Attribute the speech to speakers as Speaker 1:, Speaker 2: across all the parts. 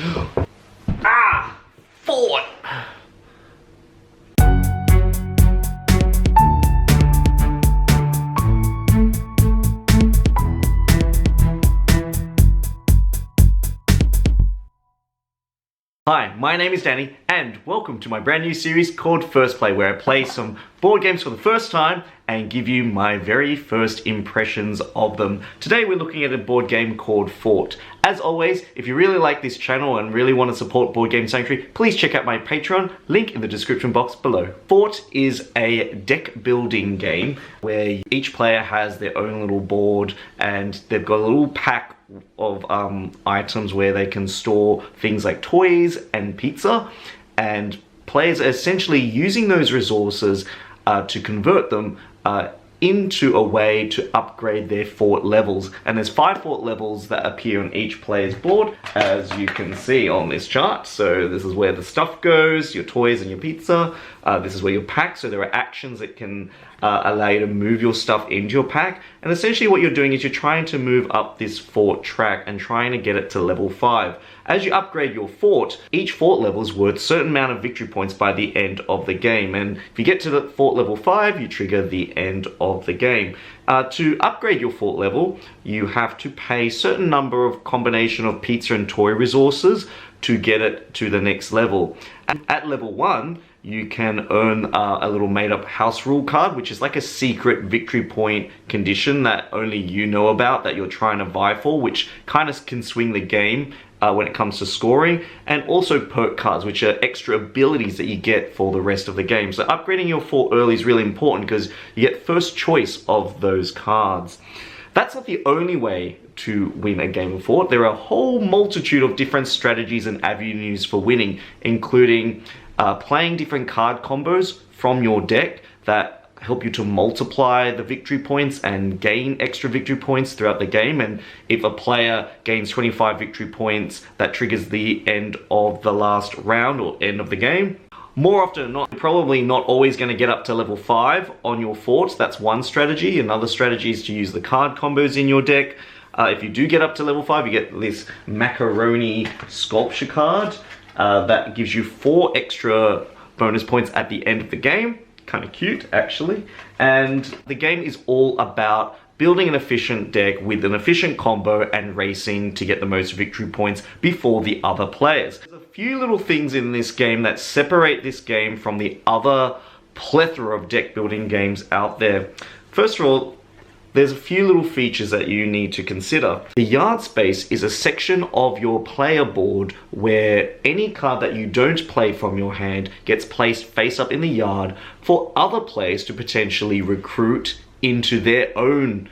Speaker 1: Ah! Fort! Hi, my name is Danny, and welcome to my brand new series called First Play, where I play some board games for the first time and give you my very first impressions of them. Today we're looking at a board game called Fort. As always, if you really like this channel and really want to support Board Game Sanctuary, please check out my Patreon, link in the description box below. Fort is a deck building game where each player has their own little board and they've got a little pack of items where they can store things like toys and pizza, and players are essentially using those resources to convert them into a way to upgrade their fort levels. And there's 5 fort levels that appear on each player's board, as you can see on this chart. So this is where the stuff goes, your toys and your pizza. This is where your pack, so there are actions that can allow you to move your stuff into your pack. And essentially what you're doing is you're trying to move up this fort track and trying to get it to level 5. As you upgrade your fort, each fort level is worth a certain amount of victory points by the end of the game. And if you get to the fort level 5, you trigger the end of the game. To upgrade your fort level, you have to pay a certain number of combination of pizza and toy resources to get it to the next level. And at level 1, you can earn a little made-up house rule card, which is like a secret victory point condition that only you know about, that you're trying to vie for, which kind of can swing the game when it comes to scoring. And also perk cards, which are extra abilities that you get for the rest of the game. So upgrading your fort early is really important because you get first choice of those cards. That's not the only way to win a game of Fort. There are a whole multitude of different strategies and avenues for winning, including playing different card combos from your deck that help you to multiply the victory points and gain extra victory points throughout the game. And if a player gains 25 victory points, that triggers the end of the last round or end of the game. More often than not, you're probably not always going to get up to level 5 on your fort. That's one strategy. Another strategy is to use the card combos in your deck. If you do get up to level 5, you get this macaroni sculpture card that gives you 4 extra bonus points at the end of the game. Kind of cute, actually. And the game is all about building an efficient deck with an efficient combo and racing to get the most victory points before the other players. There's a few little things in this game that separate this game from the other plethora of deck building games out there. First of all, there's a few little features that you need to consider. The yard space is a section of your player board where any card that you don't play from your hand gets placed face up in the yard for other players to potentially recruit into their own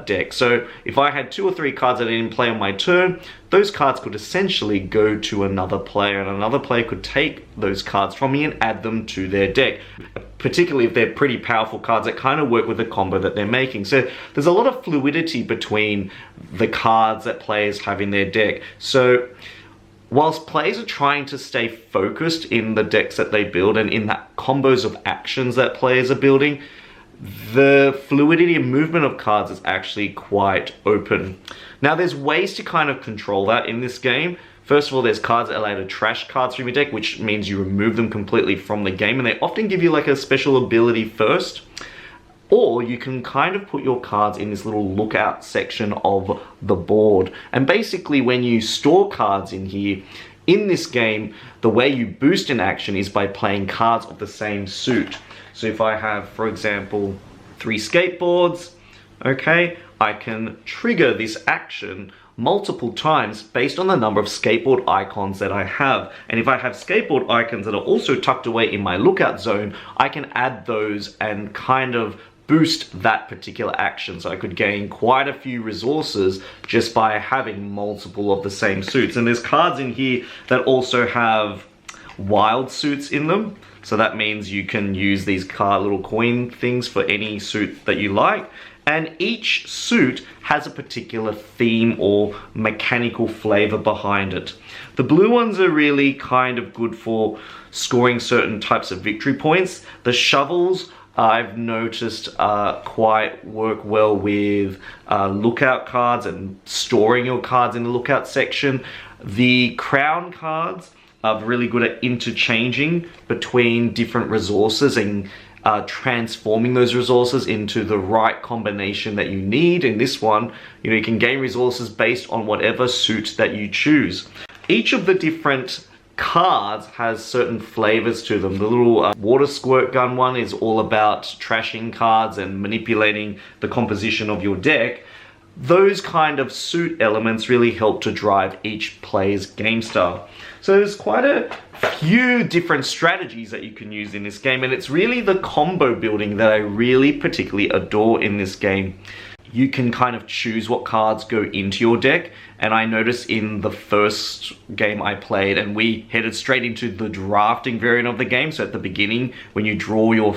Speaker 1: deck. So if I had 2 or 3 cards that I didn't play on my turn, those cards could essentially go to another player, and another player could take those cards from me and add them to their deck, particularly if they're pretty powerful cards that kind of work with the combo that they're making. So there's a lot of fluidity between the cards that players have in their deck. So whilst players are trying to stay focused in the decks that they build and in that combos of actions that players are building, the fluidity and movement of cards is actually quite open. Now there's ways to kind of control that in this game. First of all, there's cards that allow you to trash cards from your deck, which means you remove them completely from the game, and they often give you like a special ability first. Or you can kind of put your cards in this little lookout section of the board. And basically when you store cards in here, in this game, the way you boost an action is by playing cards of the same suit. So if I have, for example, 3 skateboards, okay, I can trigger this action multiple times based on the number of skateboard icons that I have. And if I have skateboard icons that are also tucked away in my lookout zone, I can add those and kind of boost that particular action. So I could gain quite a few resources just by having multiple of the same suits. And there's cards in here that also have wild suits in them. So that means you can use these little coin things for any suit that you like. And each suit has a particular theme or mechanical flavor behind it. The blue ones are really kind of good for scoring certain types of victory points. The shovels, I've noticed, quite work well with lookout cards and storing your cards in the lookout section. The crown cards are really good at interchanging between different resources and transforming those resources into the right combination that you need. In this one, you can gain resources based on whatever suit that you choose. Each of the different cards has certain flavors to them. The little water squirt gun one is all about trashing cards and manipulating the composition of your deck. Those kind of suit elements really help to drive each player's game style. So there's quite a few different strategies that you can use in this game, and it's really the combo building that I really particularly adore in this game. You can kind of choose what cards go into your deck, and I noticed in the first game I played, and we headed straight into the drafting variant of the game. So at the beginning, when you draw your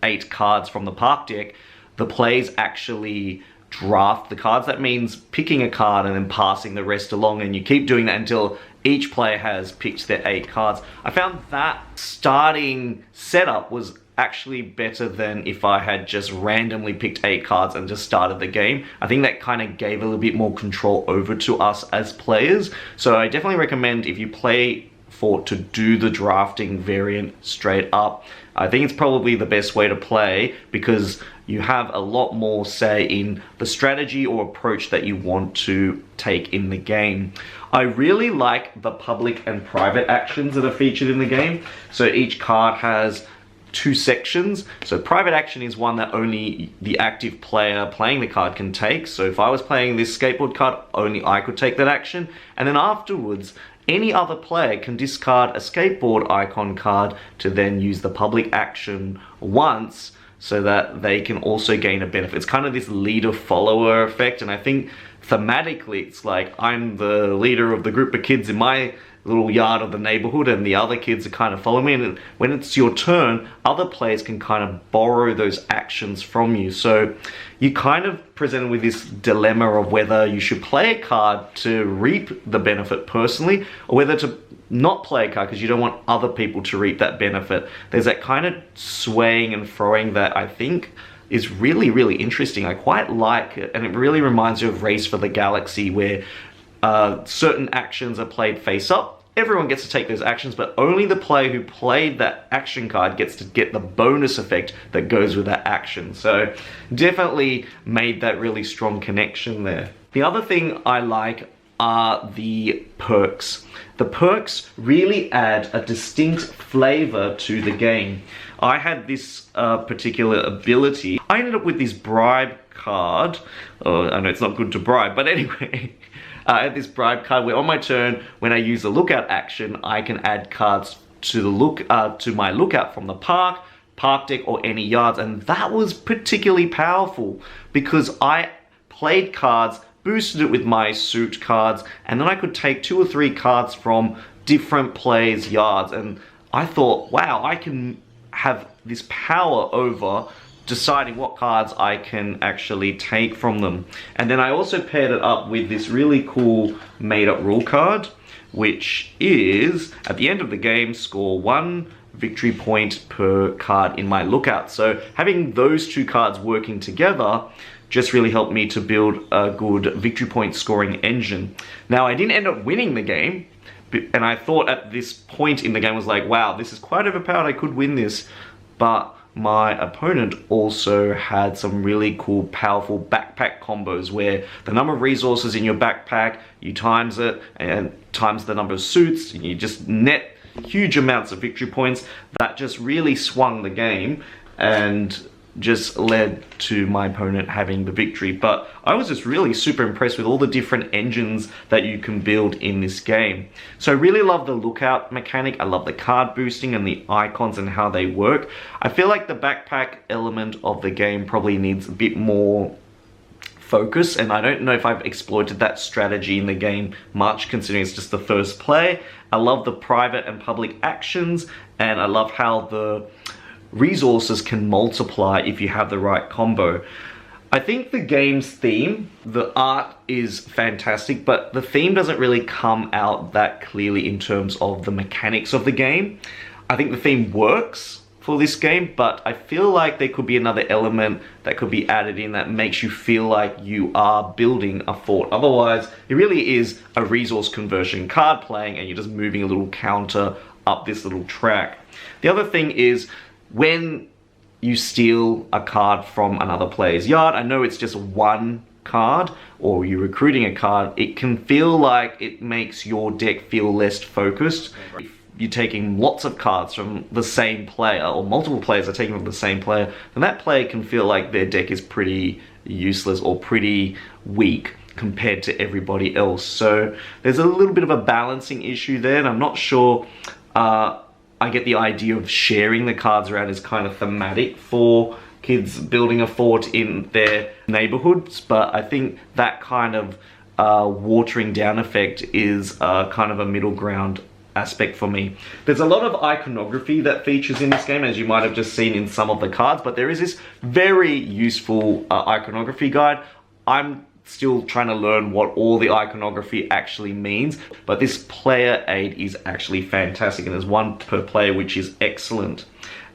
Speaker 1: 8 cards from the park deck, the players actually draft the cards. That means picking a card and then passing the rest along, and you keep doing that until each player has picked their 8 cards. I found that starting setup was actually better than if I had just randomly picked 8 cards and just started the game. I think that kind of gave a little bit more control over to us as players. So I definitely recommend, if you play Fort, to do the drafting variant straight up. I think it's probably the best way to play, because you have a lot more say in the strategy or approach that you want to take in the game. I really like the public and private actions that are featured in the game. So each card has 2 sections. So private action is one that only the active player playing the card can take. So if I was playing this skateboard card, only I could take that action. And then afterwards, any other player can discard a skateboard icon card to then use the public action once, so that they can also gain a benefit. It's kind of this leader-follower effect, and I think thematically it's like I'm the leader of the group of kids in my little yard of the neighborhood, and the other kids are kind of following me, and when it's your turn, other players can kind of borrow those actions from you. So you kind of presented with this dilemma of whether you should play a card to reap the benefit personally, or whether to not play a card because you don't want other people to reap that benefit. There's that kind of swaying and throwing that I think is really, really interesting. I quite like it, and it really reminds you of Race for the Galaxy, where certain actions are played face up. Everyone gets to take those actions, but only the player who played that action card gets to get the bonus effect that goes with that action. So definitely made that really strong connection there. The other thing I like are the perks. The perks really add a distinct flavor to the game. I had this particular ability. I ended up with this bribe card. Oh, I know it's not good to bribe, but anyway. I had this bribe card where on my turn, when I use the lookout action, I can add cards to the to my lookout from the park deck, or any yards, and that was particularly powerful because I played cards, boosted it with my suit cards, and then I could take 2 or 3 cards from different players' yards, and I thought, wow, I can have this power over deciding what cards I can actually take from them. And then I also paired it up with this really cool made up rule card, which is, at the end of the game, score 1 victory point per card in my lookout. So having those 2 cards working together just really helped me to build a good victory point scoring engine. Now, I didn't end up winning the game, and I thought at this point in the game was like, wow, this is quite overpowered, I could win this, but my opponent also had some really cool, powerful backpack combos where the number of resources in your backpack, you times it, and times the number of suits, and you just net huge amounts of victory points. That just really swung the game and just led to my opponent having the victory. But I was just really super impressed with all the different engines that you can build in this game. So I really love the lookout mechanic. I love the card boosting and the icons and how they work. I feel like the backpack element of the game probably needs a bit more focus, and I don't know if I've exploited that strategy in the game much, considering it's just the first play. I love the private and public actions, and I love how the resources can multiply if you have the right combo. I think the game's theme, the art is fantastic, but the theme doesn't really come out that clearly in terms of the mechanics of the game. I think the theme works for this game, but I feel like there could be another element that could be added in that makes you feel like you are building a fort. Otherwise, it really is a resource conversion card playing and you're just moving a little counter up this little track. The other thing is when you steal a card from another player's yard, I know it's just one card or you're recruiting a card, it can feel like it makes your deck feel less focused. If you're taking lots of cards from the same player or multiple players are taking from the same player, then that player can feel like their deck is pretty useless or pretty weak compared to everybody else. So there's a little bit of a balancing issue there, and I'm not sure. I get the idea of sharing the cards around is kind of thematic for kids building a fort in their neighborhoods, but I think that kind of watering down effect is kind of a middle ground aspect for me. There's a lot of iconography that features in this game, as you might have just seen in some of the cards, but there is this very useful iconography guide. I'm still trying to learn what all the iconography actually means, but this player aid is actually fantastic, and there's one per player, which is excellent.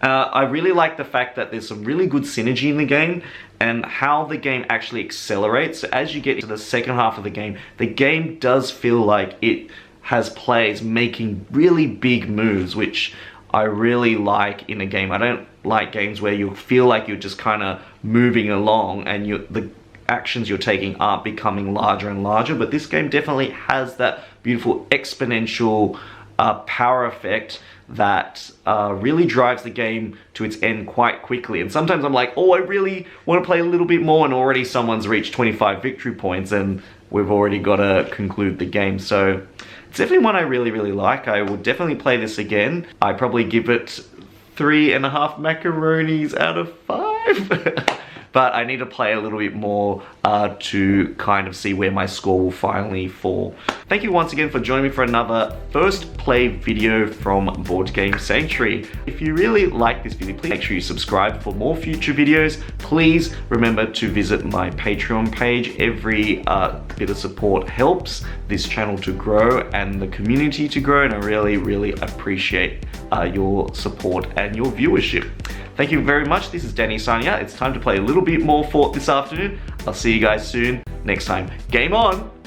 Speaker 1: I really like the fact that there's some really good synergy in the game and how the game actually accelerates. So as you get into the second half of the game does feel like it has players making really big moves, which I really like in a game. I don't like games where you feel like you're just kind of moving along and the actions you're taking aren't becoming larger and larger, but this game definitely has that beautiful exponential power effect that really drives the game to its end quite quickly. And sometimes I'm like, oh, I really want to play a little bit more, and already someone's reached 25 victory points and we've already got to conclude the game. So it's definitely one I really, really like. I would definitely play this again. I probably give it 3.5 macaronis out of 5. But I need to play a little bit more to kind of see where my score will finally fall. Thank you once again for joining me for another first play video from Board Game Sanctuary. If you really like this video, please make sure you subscribe for more future videos. Please remember to visit my Patreon page. Every bit of support helps this channel to grow and the community to grow, and I really, really appreciate your support and your viewership. Thank you very much. This is Danny signing out. It's time to play a little bit more Fort this afternoon. I'll see you guys soon. Next time, game on!